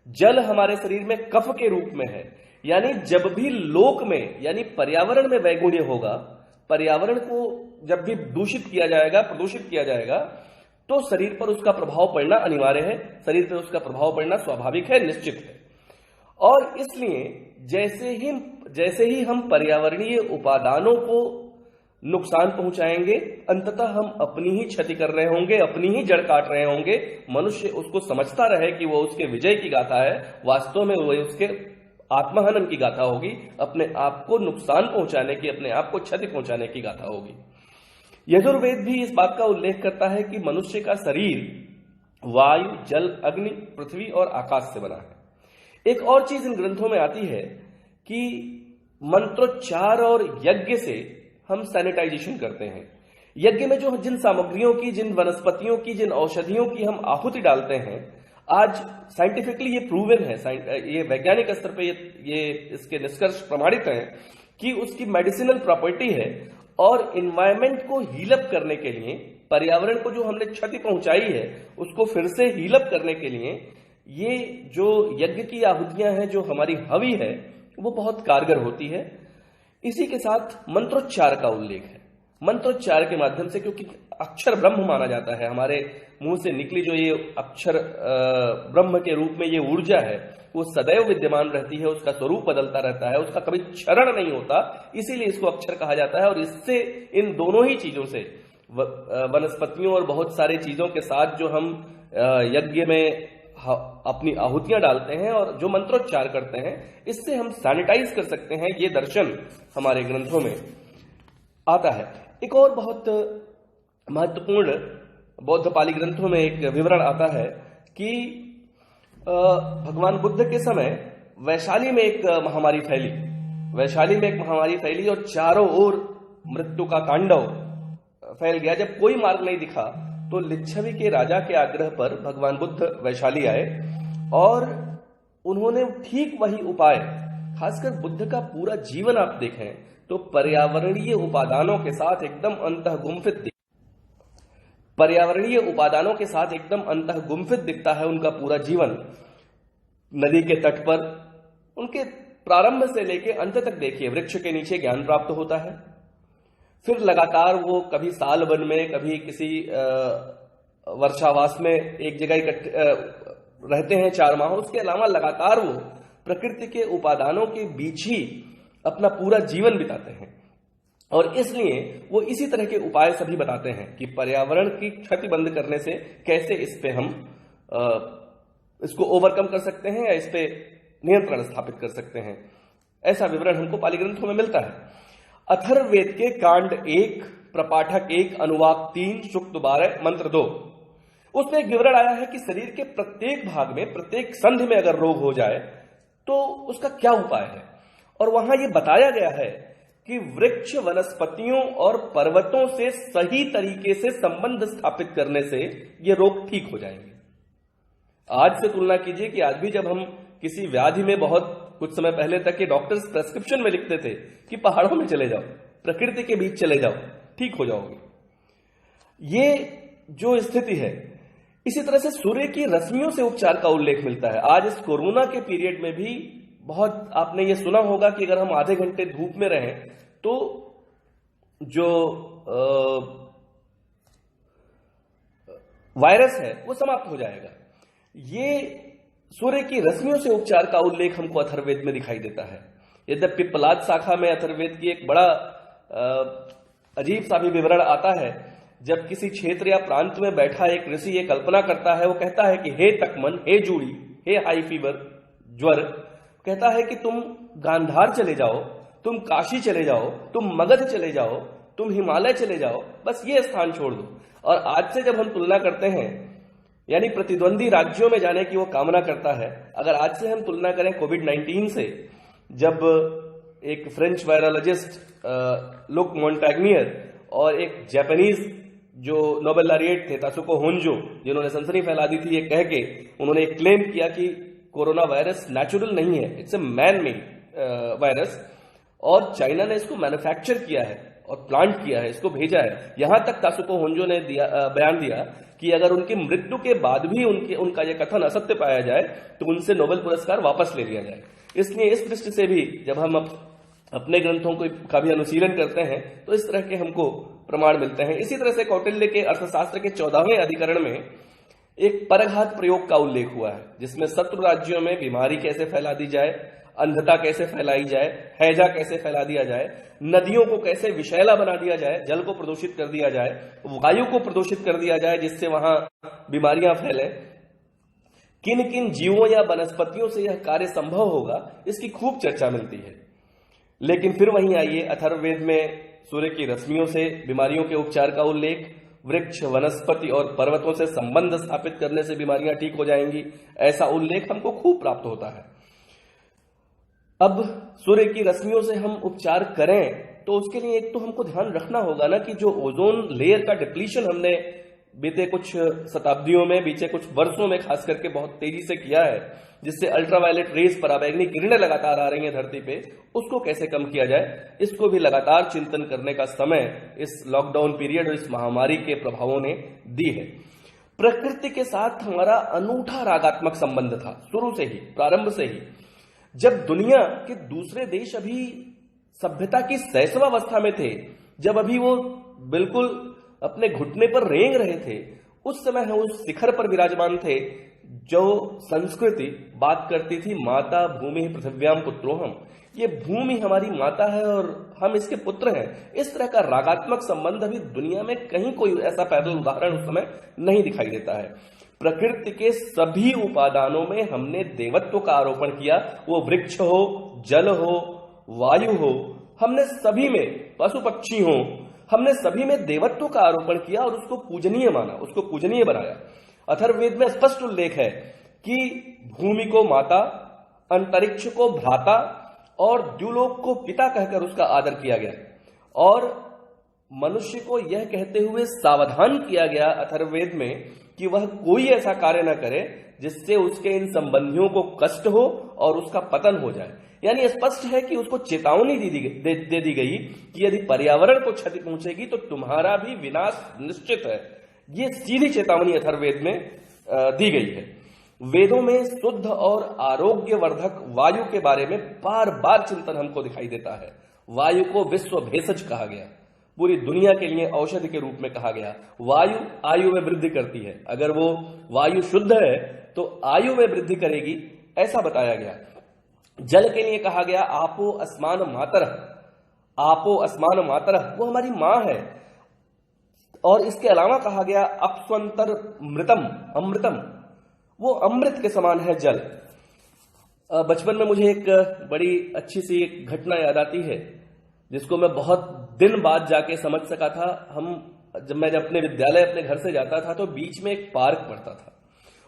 [SPEAKER 1] जल हमारे शरीर में कफ के रूप में है। यानी जब भी लोक में यानी पर्यावरण में वैगुण्य होगा, पर्यावरण को जब भी दूषित किया जाएगा, प्रदूषित किया जाएगा, तो शरीर पर उसका प्रभाव पड़ना अनिवार्य है, शरीर पर उसका प्रभाव पड़ना स्वाभाविक है, निश्चित है। और इसलिए जैसे ही हम पर्यावरणीय उपादानों को नुकसान पहुंचाएंगे, अंततः हम अपनी ही क्षति कर रहे होंगे, अपनी ही जड़ काट रहे होंगे। मनुष्य उसको समझता रहे कि वो उसके विजय की गाथा है, वास्तव में वो उसके आत्महनन की गाथा होगी, अपने आप को नुकसान पहुंचाने की, अपने आप को क्षति पहुंचाने की गाथा होगी। यजुर्वेद भी इस बात का उल्लेख करता है कि मनुष्य का शरीर वायु, जल, अग्नि, पृथ्वी और आकाश से बना है। एक और चीज इन ग्रंथों में आती है कि मंत्रोच्चार और यज्ञ से हम सैनिटाइजेशन करते हैं। यज्ञ में जो जिन सामग्रियों की, जिन वनस्पतियों की, जिन औषधियों की हम आहुति डालते हैं, आज साइंटिफिकली ये प्रूवन है, ये वैज्ञानिक स्तर पे ये इसके निष्कर्ष प्रमाणित हैं कि उसकी मेडिसिनल प्रॉपर्टी है और इन्वायरमेंट को हीलअप करने के लिए, पर्यावरण को जो हमने क्षति पहुंचाई है उसको फिर से हीलअप करने के लिए ये जो यज्ञ की आहुतियां हैं, जो हमारी हवि है, वो बहुत कारगर होती है। इसी के साथ मंत्रोच्चार का उल्लेख है। मंत्रोच्चार के माध्यम से, क्योंकि अक्षर ब्रह्म माना जाता है, हमारे मुंह से निकली जो ये अक्षर ब्रह्म के रूप में ये ऊर्जा है वो सदैव विद्यमान रहती है, उसका स्वरूप बदलता रहता है, उसका कभी क्षरण नहीं होता, इसीलिए इसको अक्षर कहा जाता है। और इससे, इन दोनों ही चीजों से, वनस्पतियों और बहुत सारे चीजों के साथ जो हम यज्ञ में अपनी आहुतियां डालते हैं और जो मंत्रोच्चार करते हैं, इससे हम सैनिटाइज कर सकते हैं। ये दर्शन हमारे ग्रंथों में आता है। एक और बहुत महत्वपूर्ण बौद्ध पाली ग्रंथों में एक विवरण आता है कि भगवान बुद्ध के समय वैशाली में एक महामारी फैली और चारों ओर मृत्यु का तांडव फैल गया। जब कोई मार्ग नहीं दिखा तो लिच्छवी के राजा के आग्रह पर भगवान बुद्ध वैशाली आए और उन्होंने ठीक वही उपाय, खासकर बुद्ध का पूरा जीवन आप देखें तो पर्यावरणीय उपादानों के साथ एकदम अंतःगुम्फित दिखता है उनका पूरा जीवन। नदी के तट पर उनके प्रारंभ से लेकर अंत तक देखिए, वृक्ष के नीचे ज्ञान प्राप्त होता है, फिर लगातार वो कभी साल वन में, कभी किसी वर्षावास में एक जगह इकट्ठे रहते हैं 4 माह। उसके अलावा लगातार वो प्रकृति के उपादानों के बीच ही अपना पूरा जीवन बिताते हैं और इसलिए वो इसी तरह के उपाय सभी बताते हैं कि पर्यावरण की क्षति बंद करने से कैसे इस पे हम इसको ओवरकम कर सकते हैं या इस पे नियंत्रण स्थापित कर सकते हैं। ऐसा विवरण हमको पाली ग्रंथों में मिलता है। अथर्ववेद के कांड 1, प्रपाठक 1, अनुवाक 3, सूक्त 12, मंत्र 2, उसमें एक विवरण आया है कि शरीर के प्रत्येक भाग में, प्रत्येक संधि में अगर रोग हो जाए तो उसका क्या उपाय है। और वहां यह बताया गया है कि वृक्ष, वनस्पतियों और पर्वतों से सही तरीके से संबंध स्थापित करने से ये रोग ठीक हो जाएंगे। आज से तुलना कीजिए कि आज भी जब हम किसी व्याधि में, बहुत कुछ समय पहले तक के डॉक्टर्स प्रेस्क्रिप्शन में लिखते थे कि पहाड़ों में चले जाओ, प्रकृति के बीच चले जाओ, ठीक हो जाओगे। ये जो स्थिति है, इसी तरह से सूर्य की रश्मियों से उपचार का उल्लेख मिलता है। आज इस कोरोना के पीरियड में भी बहुत आपने ये सुना होगा कि अगर हम आधे घंटे धूप में रहें तो जो वायरस है वो समाप्त हो जाएगा। ये सूर्य की रश्मियों से उपचार का उल्लेख हमको अथर्ववेद में दिखाई देता है। यद्यपि पिप्पलाद शाखा में अथर्ववेद की एक बड़ा अजीब सा भी विवरण आता है। जब किसी क्षेत्र या प्रांत में बैठा एक ऋषि ये कल्पना करता है, वो कहता है कि हे तकमन, हे जूड़ी, हे हाई फीवर, ज्वर, कहता है कि तुम गांधार चले जाओ, तुम काशी चले जाओ, तुम मगध चले जाओ, तुम हिमालय चले जाओ, बस ये स्थान छोड़ दो। और आज से जब हम तुलना करते हैं, यानी प्रतिद्वंदी राज्यों में जाने की वो कामना करता है। अगर आज से हम तुलना करें कोविड-19 से, जब एक फ्रेंच वायरोलॉजिस्ट लुक मोंटैग्नियर और एक जापानीज जो नोबेल लॉरिएट थे तासुको होंजो, जिन्होंने सनसनी फैला दी थी ये कह के, उन्होंने क्लेम किया कि कोरोना वायरस नेचुरल नहीं है, it's a man made virus, और चाइना ने इसको मैन्युफैक्चर किया है और प्लांट किया है, इसको भेजा है। यहां तक तासुको होंजो ने बयान दिया कि अगर उनकी मृत्यु के बाद भी उनका यह कथन असत्य पाया जाए तो उनसे नोबेल पुरस्कार वापस ले लिया जाए। इसलिए इस दृष्टि से भी जब हम अपने ग्रंथों का भी अनुशीलन करते हैं तो इस तरह के हमको प्रमाण मिलते हैं। इसी तरह से कौटिल्य के अर्थशास्त्र के 14वें अधिकरण में एक परघात प्रयोग का उल्लेख हुआ है, जिसमें शत्रु राज्यों में बीमारी कैसे फैला दी जाए, अंधता कैसे फैलाई जाए, हैजा कैसे फैला दिया जाए, नदियों को कैसे विषैला बना दिया जाए, जल को प्रदूषित कर दिया जाए, वायु को प्रदूषित कर दिया जाए जिससे वहां बीमारियां फैले, किन किन जीवों या वनस्पतियों से यह कार्य संभव होगा, इसकी खूब चर्चा मिलती है। लेकिन फिर वहीं आइए, अथर्ववेद में सूर्य की रश्मियों से बीमारियों के उपचार का उल्लेख, वृक्ष, वनस्पति और पर्वतों से संबंध स्थापित करने से बीमारियां ठीक हो जाएंगी, ऐसा उल्लेख हमको खूब प्राप्त होता है। अब सूर्य की रश्मियों से हम उपचार करें तो उसके लिए एक तो हमको ध्यान रखना होगा ना कि जो ओजोन लेयर का डिप्लीशन हमने बीते कुछ शताब्दियों में, बीते कुछ वर्षों में खास करके बहुत तेजी से किया है, जिससे अल्ट्रावायलेट रेज, पराबैंगनी किरणें लगातार आ रही हैं धरती पे, उसको कैसे कम किया जाए, इसको भी लगातार चिंतन करने का समय इस लॉकडाउन पीरियड और इस महामारी के प्रभावों ने दी है। प्रकृति के साथ हमारा अनूठा रागात्मक संबंध था शुरू से ही, प्रारंभ से ही। जब दुनिया के दूसरे देश अभी सभ्यता की शैशवावस्था में थे, जब अभी वो बिल्कुल अपने घुटने पर रेंग रहे थे, उस समय हम उस शिखर पर विराजमान थे जो संस्कृति बात करती थी माता भूमि पृथिव्याम पुत्रोहम, ये भूमि हमारी माता है और हम इसके पुत्र हैं। इस तरह का रागात्मक संबंध अभी दुनिया में कहीं कोई ऐसा पैदल उदाहरण उस समय नहीं दिखाई देता है। प्रकृति के सभी उपादानों में हमने देवत्व का आरोपण किया, वो वृक्ष हो, जल हो, वायु हो, हमने सभी में, पशु पक्षी हो, हमने सभी में देवत्व का आरोपण किया और उसको पूजनीय माना, उसको पूजनीय बनाया। अथर्ववेद में स्पष्ट उल्लेख है कि भूमि को माता, अंतरिक्ष को भ्राता और द्युलोक को पिता कहकर उसका आदर किया गया और मनुष्य को यह कहते हुए सावधान किया गया अथर्ववेद में कि वह कोई ऐसा कार्य न करे जिससे उसके इन संबंधियों को कष्ट हो और उसका पतन हो जाए। यानी स्पष्ट है कि उसको चेतावनी दे दी गई कि यदि पर्यावरण को क्षति पहुंचेगी तो तुम्हारा भी विनाश निश्चित है। ये सीधी चेतावनी अथर्ववेद में दी गई है। वेदों में शुद्ध और आरोग्यवर्धक वायु के बारे में बार बार चिंतन हमको दिखाई देता है। वायु को विश्व भेषज कहा गया, पूरी दुनिया के लिए औषधि के रूप में कहा गया। वायु आयु में वृद्धि करती है, अगर वो वायु शुद्ध है तो आयु में वृद्धि करेगी, ऐसा बताया गया। जल के लिए कहा गया आपो अस्मान मातरः, आपो अस्मान मातरः, वो हमारी मां है। और इसके अलावा कहा गया अपस्वंतर मृतम, अमृतम, वो अमृत के समान है जल। बचपन में मुझे एक बड़ी अच्छी सी एक घटना याद आती है जिसको मैं बहुत दिन बाद जाके समझ सका था। मैं जब अपने विद्यालय, अपने घर से जाता था तो बीच में एक पार्क पड़ता था।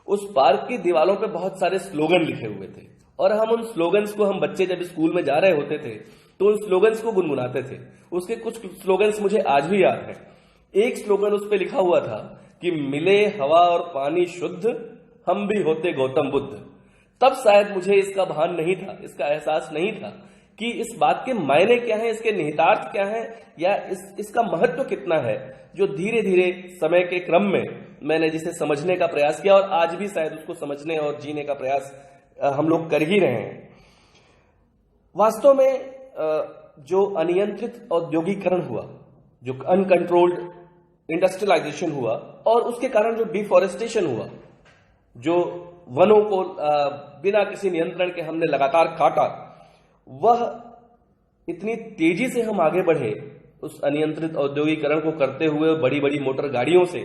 [SPEAKER 1] उस पार्क की दीवारों पे बहुत सारे स्लोगन लिखे हुए थे और हम उन स्लोगन्स को, हम बच्चे जब स्कूल में जा रहे होते थे तो उन स्लोगन्स को गुनगुनाते थे। उसके कुछ स्लोगन्स मुझे आज भी याद हैं। एक स्लोगन उस पे लिखा हुआ था कि मिले हवा और पानी शुद्ध, हम भी होते गौतम बुद्ध। तब शायद मुझे इसका भान नहीं था, इसका एहसास नहीं था कि इस बात के मायने क्या हैं, इसके निहितार्थ क्या हैं, या इसका महत्व कितना है, जो धीरे धीरे समय के क्रम में मैंने जिसे समझने का प्रयास किया और आज भी शायद उसको समझने और जीने का प्रयास हम लोग कर ही रहे हैं। वास्तव में जो अनियंत्रित औद्योगिकरण हुआ, जो अनकंट्रोल्ड इंडस्ट्रियलाइजेशन हुआ और उसके कारण जो डिफॉरेस्टेशन हुआ, जो वनों को बिना किसी नियंत्रण के हमने लगातार काटा, वह इतनी तेजी से हम आगे बढ़े उस अनियंत्रित औद्योगिकरण को करते हुए बड़ी बड़ी मोटर गाड़ियों से,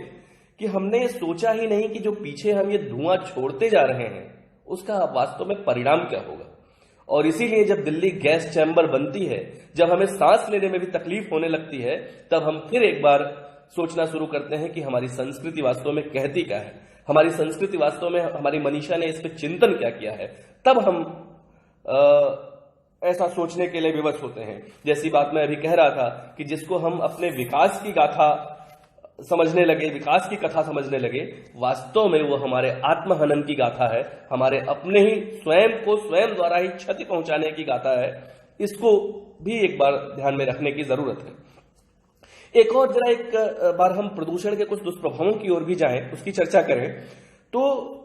[SPEAKER 1] कि हमने सोचा ही नहीं कि जो पीछे हम ये धुआं छोड़ते जा रहे हैं उसका वास्तव में परिणाम क्या होगा। और इसीलिए जब दिल्ली गैस चैम्बर बनती है, जब हमें सांस लेने में भी तकलीफ होने लगती है, तब हम फिर एक बार सोचना शुरू करते हैं कि हमारी संस्कृति वास्तव में कहती क्या है, हमारी संस्कृति वास्तव में, हमारी मनीषा ने इस पर चिंतन क्या किया है। तब हम ऐसा सोचने के लिए विवश होते हैं। जैसी बात मैं अभी कह रहा था कि जिसको हम अपने विकास की गाथा समझने लगे, विकास की कथा समझने लगे, वास्तव में वो हमारे आत्महनन की गाथा है, हमारे अपने ही स्वयं को स्वयं द्वारा ही क्षति पहुंचाने की गाथा है। इसको भी एक बार ध्यान में रखने की जरूरत है। एक और जरा एक बार हम प्रदूषण के कुछ दुष्प्रभावों की ओर भी जाएं, उसकी चर्चा करें। तो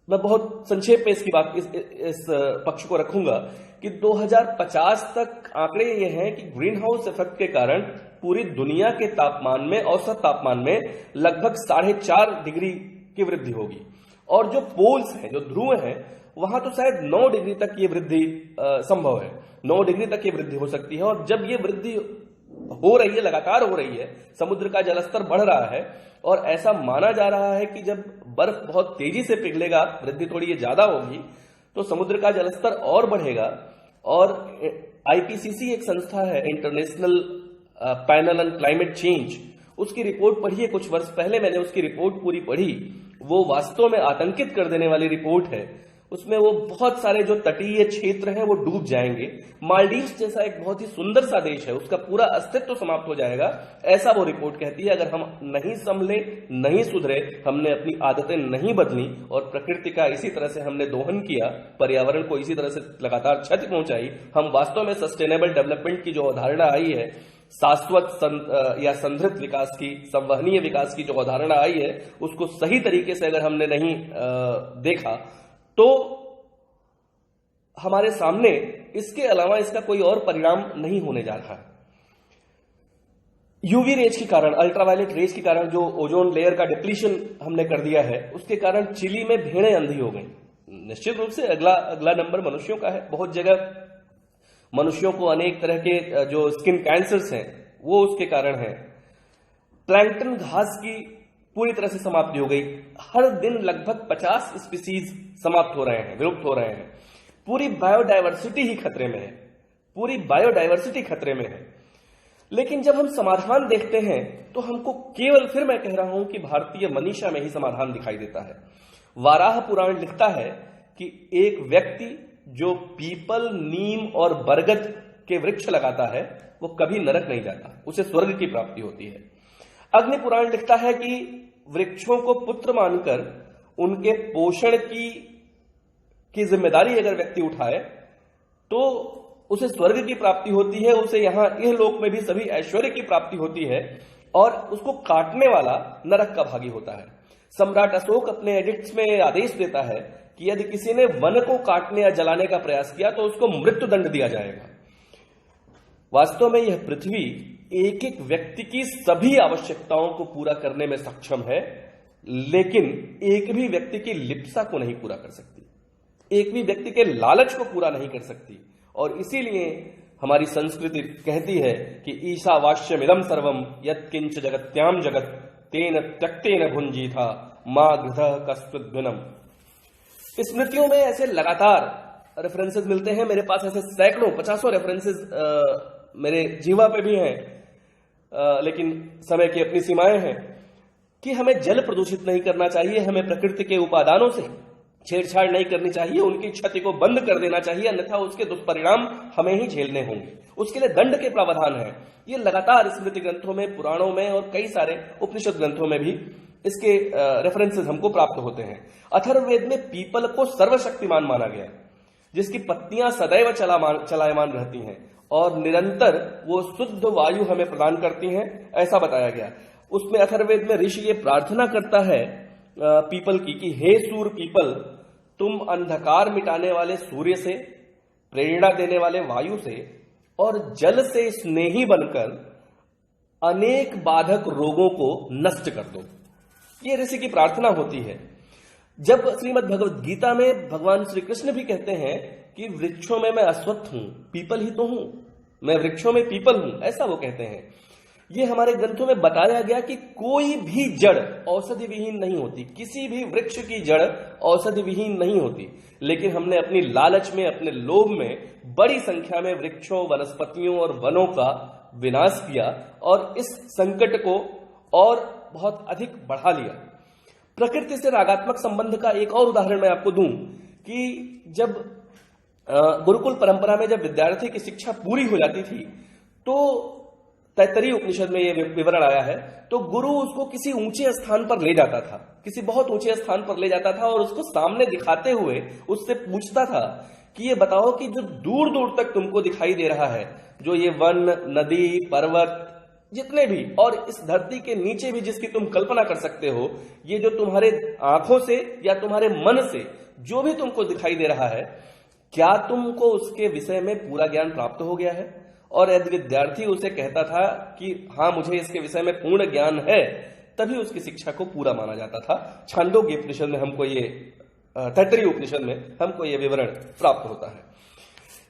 [SPEAKER 1] मैं बहुत संक्षेप में इसकी बात, इस पक्ष को रखूंगा कि 2050 तक आंकड़े ये हैं कि ग्रीन हाउस इफेक्ट के कारण पूरी दुनिया के तापमान में, औसत तापमान में लगभग 4.5 डिग्री की वृद्धि होगी। और जो पोल्स हैं, जो ध्रुव हैं, वहां तो शायद 9 डिग्री तक ये वृद्धि संभव है, 9 डिग्री तक ये वृद्धि हो सकती है। और जब ये वृद्धि हो रही है, लगातार हो रही है, समुद्र का जलस्तर बढ़ रहा है और ऐसा माना जा रहा है कि जब बर्फ बहुत तेजी से पिघलेगा, वृद्धि थोड़ी ये ज्यादा होगी, तो समुद्र का जलस्तर और बढ़ेगा। और आईपीसीसी एक संस्था है, international panel on climate change, उसकी रिपोर्ट पढ़िए। कुछ वर्ष पहले मैंने उसकी रिपोर्ट पूरी पढ़ी। वो वास्तव में आतंकित कर देने वाली रिपोर्ट है। उसमें वो बहुत सारे जो तटीय क्षेत्र हैं वो डूब जाएंगे। मालदीव्स जैसा एक बहुत ही सुंदर सा देश है, उसका पूरा अस्तित्व समाप्त हो जाएगा, ऐसा वो रिपोर्ट कहती है। अगर हम नहीं संभले, नहीं सुधरे, हमने अपनी आदतें नहीं बदली और प्रकृति का इसी तरह से हमने दोहन किया, पर्यावरण को इसी तरह से लगातार क्षति पहुंचाई, हम वास्तव में सस्टेनेबल डेवलपमेंट की जो अवधारणा आई है, शाश्वत या संतृप्त विकास की, संवहनीय विकास की जो अवधारणा आई है, उसको सही तरीके से अगर हमने नहीं देखा तो हमारे सामने इसके अलावा इसका कोई और परिणाम नहीं होने जा रहा है। यूवी रेज के कारण, अल्ट्रावायलेट रेज के कारण जो ओजोन लेयर का डिप्लीशन हमने कर दिया है, उसके कारण चिली में भेड़ें अंधी हो गई। निश्चित रूप से अगला नंबर मनुष्यों का है। बहुत जगह मनुष्यों को अनेक तरह के जो स्किन कैंसर्स हैं वो उसके कारण है। प्लैंकटन घास की पूरी तरह से समाप्ति हो गई। हर दिन लगभग 50 स्पीसीज समाप्त हो रहे हैं, विलुप्त हो रहे हैं। पूरी बायोडायवर्सिटी ही खतरे में है, पूरी बायोडायवर्सिटी खतरे में है। लेकिन जब हम समाधान देखते हैं तो हमको केवल, फिर मैं कह रहा हूं कि भारतीय मनीषा में ही समाधान दिखाई देता है। वाराह पुराण लिखता है कि एक व्यक्ति जो पीपल, नीम और बरगद के वृक्ष लगाता है वो कभी नरक नहीं जाता, उसे स्वर्ग की प्राप्ति होती है। अग्नि पुराण लिखता है कि वृक्षों को पुत्र मानकर उनके पोषण की जिम्मेदारी अगर व्यक्ति उठाए तो उसे स्वर्ग की प्राप्ति होती है, उसे यहां इह लोक में भी सभी ऐश्वर्य की प्राप्ति होती है, और उसको काटने वाला नरक का भागी होता है। सम्राट अशोक अपने एडिक्ट्स में आदेश देता है कि यदि किसी ने वन को काटने या जलाने का प्रयास किया तो उसको मृत्यु दंड दिया जाएगा। वास्तव में यह पृथ्वी एक एक व्यक्ति की सभी आवश्यकताओं को पूरा करने में सक्षम है, लेकिन एक भी व्यक्ति की लिप्सा को नहीं पूरा कर सकती, एक भी व्यक्ति के लालच को पूरा नहीं कर सकती। और इसीलिए हमारी संस्कृति कहती है कि ईशावास्यमिदं सर्वम यत्किंच जगत्याम जगत तेन त्यक्तेन भुंजीथा मां गृधः कस्त्वद्भिनम। स्मृतियों में ऐसे लगातार रेफरेंसेस मिलते हैं। मेरे पास ऐसे सैकड़ों, 50 रेफरेंसेस मेरे जीवा पे भी हैं, लेकिन समय की अपनी सीमाएं हैं कि हमें जल प्रदूषित नहीं करना चाहिए, हमें प्रकृति के उपादानों से छेड़छाड़ नहीं करनी चाहिए, उनकी क्षति को बंद कर देना चाहिए, अन्यथा उसके दुष्परिणाम हमें ही झेलने होंगे। उसके लिए दंड के प्रावधान है। ये लगातार स्मृति ग्रंथों में, पुराणों में और कई सारे उपनिषद ग्रंथों में भी इसके रेफरेंसेस हमको प्राप्त होते हैं। अथर्ववेद में पीपल को सर्वशक्तिमान माना गया, जिसकी पत्तियां सदैव चलायमान रहती हैं और निरंतर वो शुद्ध वायु हमें प्रदान करती हैं, ऐसा बताया गया। उसमें अथर्ववेद में ऋषि ये प्रार्थना करता है पीपल की कि हे सूर्य पीपल, तुम अंधकार मिटाने वाले सूर्य से, प्रेरणा देने वाले वायु से और जल से स्नेही बनकर अनेक बाधक रोगों को नष्ट कर दो। ये ऋषि की प्रार्थना होती है। जब श्रीमद् भगवद गीता में भगवान श्री कृष्ण भी कहते हैं कि वृक्षों में मैं अश्वत्थ हूं, पीपल ही तो हूं, मैं वृक्षों में पीपल हूं, ऐसा वो कहते हैं। ये हमारे ग्रंथों में बताया गया कि कोई भी जड़ औषधि विहीन नहीं होती, किसी भी वृक्ष की जड़ औषधि विहीन नहीं होती। लेकिन हमने अपनी लालच में, अपने लोभ में बड़ी संख्या में वृक्षों, वनस्पतियों और वनों का विनाश किया और इस संकट को और बहुत अधिक बढ़ा लिया। प्रकृति से रागात्मक संबंध का एक और उदाहरण मैं आपको दूं कि जब गुरुकुल परंपरा में जब विद्यार्थी की शिक्षा पूरी हो जाती थी तो तैत्तरीय उपनिषद में यह विवरण आया है, तो गुरु उसको किसी ऊंचे स्थान पर ले जाता था, किसी बहुत ऊंचे स्थान पर ले जाता था और उसको सामने दिखाते हुए उससे पूछता था कि ये बताओ कि जो दूर दूर तक तुमको दिखाई दे रहा है, जो ये वन, नदी, पर्वत, जितने भी, और इस धरती के नीचे भी जिसकी तुम कल्पना कर सकते हो, ये जो तुम्हारे आंखों से या तुम्हारे मन से जो भी तुमको दिखाई दे रहा है, क्या तुमको उसके विषय में पूरा ज्ञान प्राप्त हो गया है? और यदि विद्यार्थी उसे कहता था कि हाँ मुझे इसके विषय में पूर्ण ज्ञान है, तभी उसकी शिक्षा को पूरा माना जाता था। छांदोग्य उपनिषद में हमको ये, तैत्तरीय उपनिषद में हमको ये विवरण प्राप्त होता है।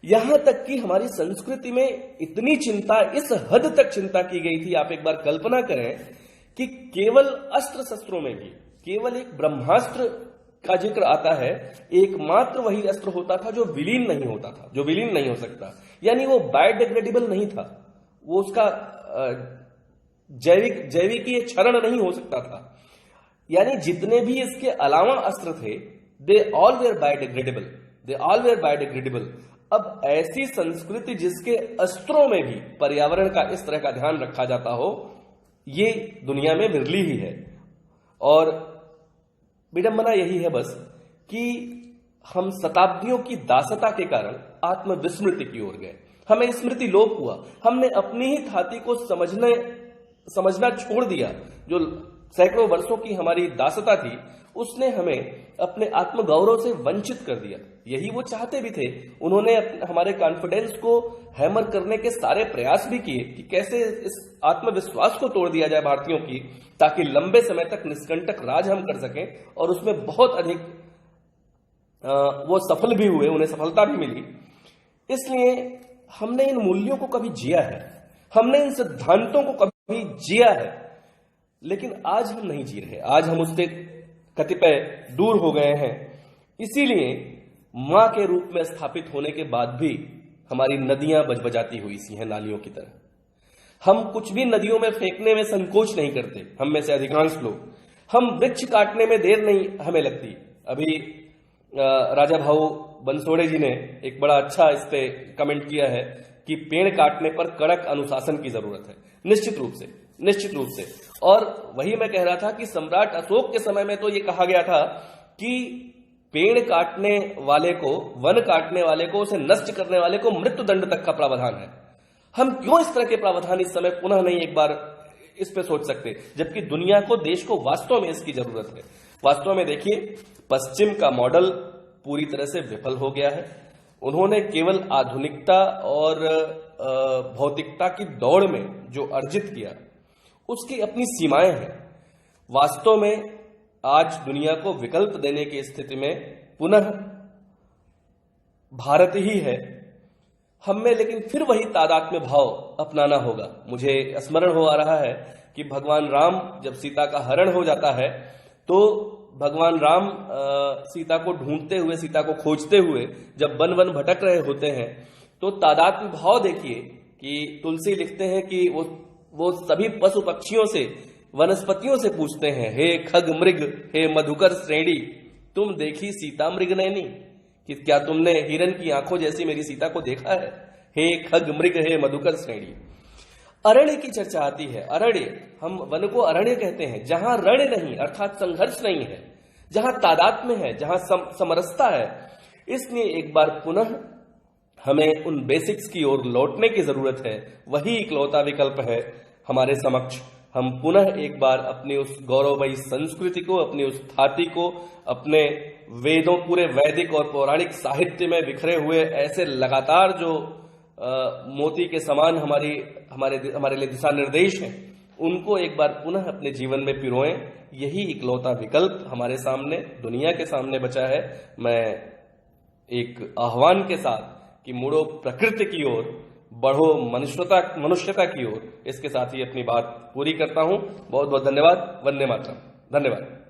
[SPEAKER 1] यहां तक कि हमारी संस्कृति में इतनी चिंता, इस हद तक चिंता की गई थी, आप एक बार कल्पना करें कि केवल अस्त्र शस्त्रों में भी केवल एक ब्रह्मास्त्र का जिक्र आता है, एकमात्र वही अस्त्र होता था जो विलीन नहीं होता था, जो विलीन नहीं हो सकता, यानी वो बायोडिग्रेडेबल नहीं था, वो उसका जैविकीय क्षरण नहीं हो सकता था। यानी जितने भी इसके अलावा अस्त्र थे, दे ऑल वेयर बायोडिग्रेडेबल। अब ऐसी संस्कृति जिसके अस्त्रों में भी पर्यावरण का इस तरह का ध्यान रखा जाता हो, ये दुनिया में विरली ही है। और विडंबना यही है बस कि हम शताब्दियों की दासता के कारण आत्मविस्मृति की ओर गए, हमें स्मृति लोप हुआ, हमने अपनी ही थाती को समझना छोड़ दिया। जो सैकड़ों वर्षों की हमारी दासता थी, उसने हमें अपने आत्मगौरव से वंचित कर दिया। यही वो चाहते भी थे। उन्होंने हमारे कॉन्फिडेंस को हैमर करने के सारे प्रयास भी किए कि कैसे इस आत्मविश्वास को तोड़ दिया जाए भारतीयों की, ताकि लंबे समय तक निष्कंटक राज हम कर सकें। और उसमें बहुत अधिक वो सफल भी हुए, उन्हें सफलता भी मिली। इसलिए हमने इन मूल्यों को कभी जिया है, हमने इन सिद्धांतों को कभी जिया है, लेकिन आज हम नहीं जी रहे। आज हम उससे कतिपय दूर हो गए हैं। इसीलिए मां के रूप में स्थापित होने के बाद भी हमारी नदियां बजबजाती हुई सी हैं नालियों की तरह। हम कुछ भी नदियों में फेंकने में संकोच नहीं करते, हम में से अधिकांश लोग। हम वृक्ष काटने में देर नहीं हमें लगती। अभी राजा भाऊ बंसोड़े जी ने एक बड़ा अच्छा इस पे कमेंट किया है कि पेड़ काटने पर कड़क अनुशासन की जरूरत है। निश्चित रूप से। और वही मैं कह रहा था कि सम्राट अशोक के समय में तो ये कहा गया था कि पेड़ काटने वाले को, वन काटने वाले को, उसे नष्ट करने वाले को मृत्यु दंड तक का प्रावधान है। हम क्यों इस तरह के प्रावधान इस समय पुनः नहीं एक बार इस पे सोच सकते, जबकि दुनिया को, देश को वास्तव में इसकी जरूरत है। वास्तव में देखिए, पश्चिम का मॉडल पूरी तरह से विफल हो गया है। उन्होंने केवल आधुनिकता और भौतिकता की दौड़ में जो अर्जित किया, उसकी अपनी सीमाएं हैं। वास्तव में आज दुनिया को विकल्प देने की स्थिति में पुनः भारत ही है। हमें लेकिन फिर वही तादात्म्य भाव अपनाना होगा। मुझे स्मरण हो आ रहा है कि भगवान राम जब सीता का हरण हो जाता है, तो भगवान राम सीता को ढूंढते हुए, सीता को खोजते हुए जब वन वन भटक रहे होते हैं, तो तादात्म्य भाव देखिए कि तुलसी लिखते हैं कि वो सभी पशु पक्षियों से, वनस्पतियों से पूछते हैं, हे खग मृग, हे मधुकर श्रेणी, तुम देखी सीता मृग नैनी, कि क्या तुमने हिरन की आंखों जैसी मेरी सीता को देखा है? हे खग मृग, हे मधुकर श्रेणी। अरण्य की चर्चा आती है। अरण्य, हम वन को अरण्य कहते हैं, जहां रण नहीं अर्थात संघर्ष नहीं है, जहां तादात्म्य है, जहां समरसता है। इसलिए एक बार पुनः हमें उन बेसिक्स की ओर लौटने की जरूरत है। वही इकलौता विकल्प है हमारे समक्ष। हम पुनः एक बार अपनी उस गौरवमयी संस्कृति को, अपनी उस थाती को, अपने वेदों, पूरे वैदिक और पौराणिक साहित्य में बिखरे हुए ऐसे लगातार जो मोती के समान हमारे लिए दिशा निर्देश हैं, उनको एक बार पुनः अपने जीवन में पिरोएं। यही इकलौता विकल्प हमारे सामने, दुनिया के सामने बचा है। मैं एक आह्वान के साथ कि मुड़ो प्रकृति की ओर, बढ़ो मनुष्यता की ओर, इसके साथ ही अपनी बात पूरी करता हूं। बहुत बहुत धन्यवाद। वंदे मातरम। धन्यवाद।